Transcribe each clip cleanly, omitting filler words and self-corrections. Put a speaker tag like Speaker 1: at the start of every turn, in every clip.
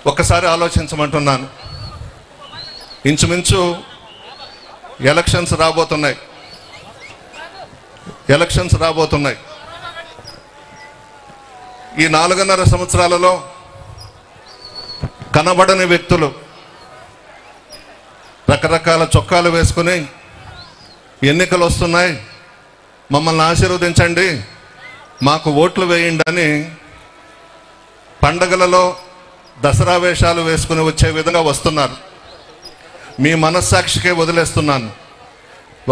Speaker 1: ఒక్కసారి ఆలోచించమంటున్నాను. ఇంచుమించు ఎలక్షన్స్ రాబోతున్నాయి. ఈ 4.5 సంవత్సరాలలో కనబడని వ్యక్తులు రకరకాల చొక్కాలు వేసుకుని ఎన్నికలు వస్తున్నాయి, మమ్మల్ని ఆశీర్వదించండి, మాకు ఓట్లు వేయండి అని పండగలలో దసరా వేషాలు వేసుకుని వచ్చే విధంగా వస్తున్నారు. మీ మనస్సాక్షికే వదిలేస్తున్నాను.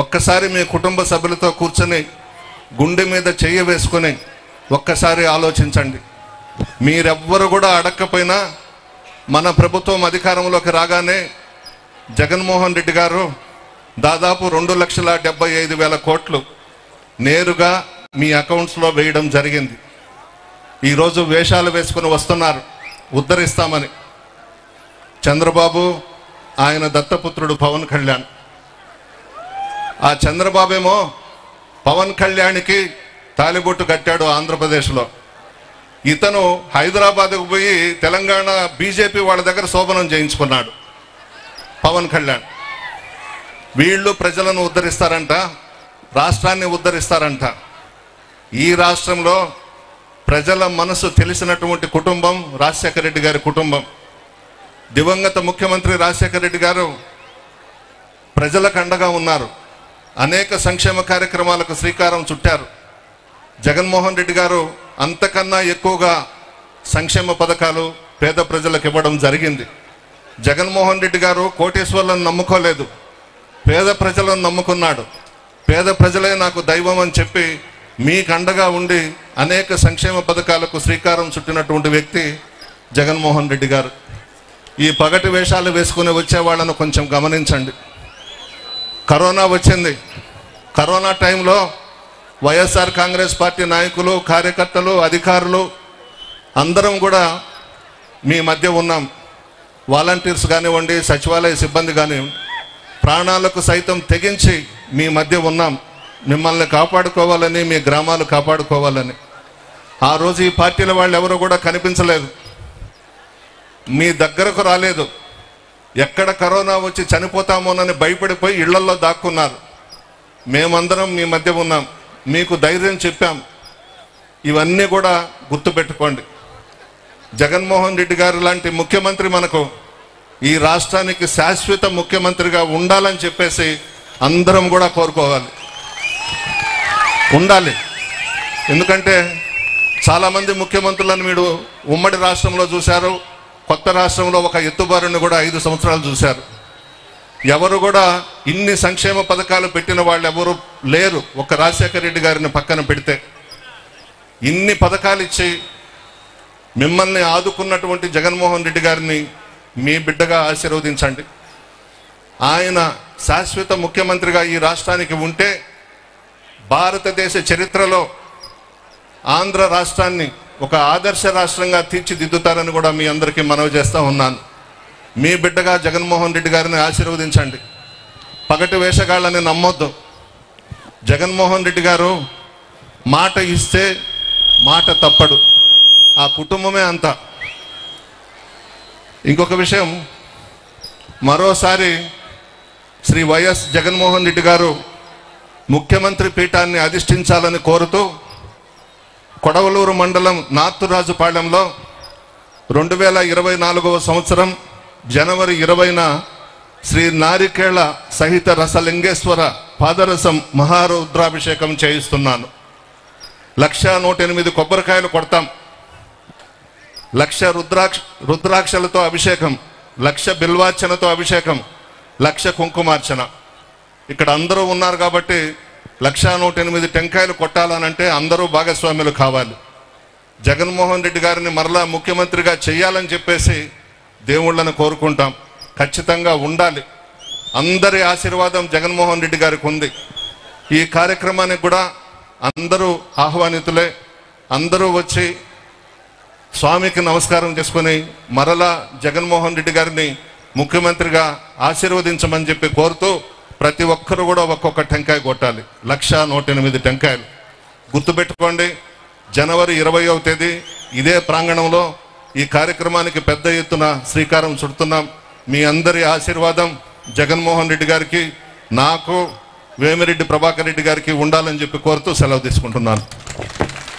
Speaker 1: ఒక్కసారి మీ కుటుంబ సభ్యులతో కూర్చొని గుండె మీద చెయ్యి వేసుకొని ఒక్కసారి ఆలోచించండి. మీరెవ్వరు కూడా అడగకపోయినా మన ప్రభుత్వం అధికారంలోకి రాగానే జగన్మోహన్ రెడ్డి గారు దాదాపు 2,75,000 కోట్లు నేరుగా మీ అకౌంట్స్లో వేయడం జరిగింది. ఈరోజు వేషాలు వేసుకుని వస్తున్నారు ఉద్ధరిస్తామని. చంద్రబాబు, ఆయన దత్తపుత్రుడు పవన్ కళ్యాణ్. ఆ చంద్రబాబేమో పవన్ కళ్యాణ్కి తాలిబొట్టు కట్టాడు ఆంధ్రప్రదేశ్లో. ఇతను హైదరాబాద్కు పోయి తెలంగాణ బీజేపీ వాళ్ళ దగ్గర శోభనం చేయించుకున్నాడు పవన్ కళ్యాణ్. వీళ్ళు ప్రజలను ఉద్ధరిస్తారంట, రాష్ట్రాన్ని ఉద్ధరిస్తారంట. ఈ రాష్ట్రంలో ప్రజల మనసు తెలిసినటువంటి కుటుంబం రాజశేఖర రెడ్డి గారి కుటుంబం. దివంగత ముఖ్యమంత్రి రాజశేఖర రెడ్డి గారు ప్రజలకు అండగా ఉన్నారు. అనేక సంక్షేమ కార్యక్రమాలకు శ్రీకారం చుట్టారు. జగన్మోహన్ రెడ్డి గారు అంతకన్నా ఎక్కువగా సంక్షేమ పథకాలు పేద ప్రజలకు ఇవ్వడం జరిగింది. జగన్మోహన్ రెడ్డి గారు కోటేశ్వర్లను నమ్ముకోలేదు, పేద ప్రజలను నమ్ముకున్నాడు. పేద ప్రజలే నాకు దైవం అని చెప్పి మీకు అండగా ఉండి అనేక సంక్షేమ పథకాలకు శ్రీకారం చుట్టినటువంటి వ్యక్తి జగన్మోహన్ రెడ్డి గారు. ఈ పగటి వేషాలు వేసుకుని వచ్చే వాళ్ళను కొంచెం గమనించండి. కరోనా వచ్చింది. కరోనా టైంలో వైఎస్ఆర్ కాంగ్రెస్ పార్టీ నాయకులు, కార్యకర్తలు, అధికారులు అందరం కూడా మీ మధ్య ఉన్నాం. వాలంటీర్స్ కానివ్వండి, సచివాలయ సిబ్బంది కానివ్వండి, ప్రాణాలకు సైతం తెగించి మీ మధ్య ఉన్నాం. మిమ్మల్ని కాపాడుకోవాలని, మీ గ్రామాలు కాపాడుకోవాలని. ఆ రోజు ఈ పార్టీల వాళ్ళు ఎవరు కూడా కనిపించలేదు, మీ దగ్గరకు రాలేదు. ఎక్కడ కరోనా వచ్చి చనిపోతామోనని భయపడిపోయి ఇళ్లల్లో దాక్కున్నారు. మేమందరం మీ మధ్య ఉన్నాం, మీకు ధైర్యం చెప్పాం. ఇవన్నీ కూడా గుర్తుపెట్టుకోండి. జగన్మోహన్ రెడ్డి గారు లాంటి ముఖ్యమంత్రి మనకు ఈ రాష్ట్రానికి శాశ్వత ముఖ్యమంత్రిగా ఉండాలని చెప్పేసి అందరం కూడా కోరుకోవాలి, ఉండాలి. ఎందుకంటే చాలామంది ముఖ్యమంత్రులను మీరు ఉమ్మడి రాష్ట్రంలో చూశారు, కొత్త రాష్ట్రంలో ఒక ఎత్తుబారుని కూడా 5 సంవత్సరాలు చూశారు. ఎవరు కూడా ఇన్ని సంక్షేమ పథకాలు పెట్టిన వాళ్ళు ఎవరు లేరు, ఒక రాజశేఖర రెడ్డి గారిని పక్కన పెడితే. ఇన్ని పథకాలు ఇచ్చి మిమ్మల్ని ఆదుకున్నటువంటి జగన్మోహన్ రెడ్డి గారిని మీ బిడ్డగా ఆశీర్వదించండి. ఆయన శాశ్వత ముఖ్యమంత్రిగా ఈ రాష్ట్రానికి ఉంటే భారతదేశ చరిత్రలో ఆంధ్ర రాష్ట్రాన్ని ఒక ఆదర్శ రాష్ట్రంగా తీర్చిదిద్దుతారని కూడా మీ అందరికీ మనవి చేస్తూ ఉన్నాను. మీ బిడ్డగా జగన్మోహన్ రెడ్డి గారిని ఆశీర్వదించండి. పగటి వేషగాళ్ళని నమ్మొద్దు. జగన్మోహన్ రెడ్డి గారు మాట ఇస్తే మాట తప్పడు. ఆ కుటుంబమే అంతా. ఇంకొక విషయం, మరోసారి శ్రీ వైఎస్ జగన్మోహన్ రెడ్డి గారు ముఖ్యమంత్రి పీఠాన్ని అధిష్ఠించాలని కోరుతూ కొడవలూరు మండలం నార్తురాజుపాళెంలో 2024వ సంవత్సరం జనవరి 20న శ్రీ నారికేళ సహిత రసలింగేశ్వర పాదరసం మహారుద్రాభిషేకం చేయిస్తున్నాను. 108 కొబ్బరికాయలు కొడతాం, 1,00,000 రుద్రాక్షలతో అభిషేకం, 1,00,000 బిల్వార్చనతో అభిషేకం, 1,00,000 కుంకుమార్చన. ఇక్కడ అందరూ ఉన్నారు కాబట్టి 108 టెంకాయలు కొట్టాలనంటే అందరూ భాగస్వాములు కావాలి. జగన్మోహన్ రెడ్డి గారిని మరలా ముఖ్యమంత్రిగా చేయాలని చెప్పేసి దేవుళ్ళను కోరుకుంటాం. ఖచ్చితంగా ఉండాలి. అందరి ఆశీర్వాదం జగన్మోహన్ రెడ్డి గారికి ఉంది. ఈ కార్యక్రమానికి కూడా అందరూ ఆహ్వానితులే. అందరూ వచ్చి స్వామికి నమస్కారం చేసుకుని మరలా జగన్మోహన్ రెడ్డి గారిని ముఖ్యమంత్రిగా ఆశీర్వదించమని చెప్పి కోరుతూ ప్రతి ఒక్కరు కూడా ఒక్కొక్క టెంకాయ కొట్టాలి. 108 టెంకాయలు. గుర్తుపెట్టుకోండి, జనవరి 20వ తేదీ ఇదే ప్రాంగణంలో ఈ కార్యక్రమానికి పెద్ద ఎత్తున శ్రీకారం చుడుతున్నాం. మీ అందరి ఆశీర్వాదం జగన్మోహన్ రెడ్డి గారికి, నాకు, వేమిరెడ్డి ప్రభాకర్ రెడ్డి గారికి ఉండాలని చెప్పి కోరుతూ సెలవు తీసుకుంటున్నాను.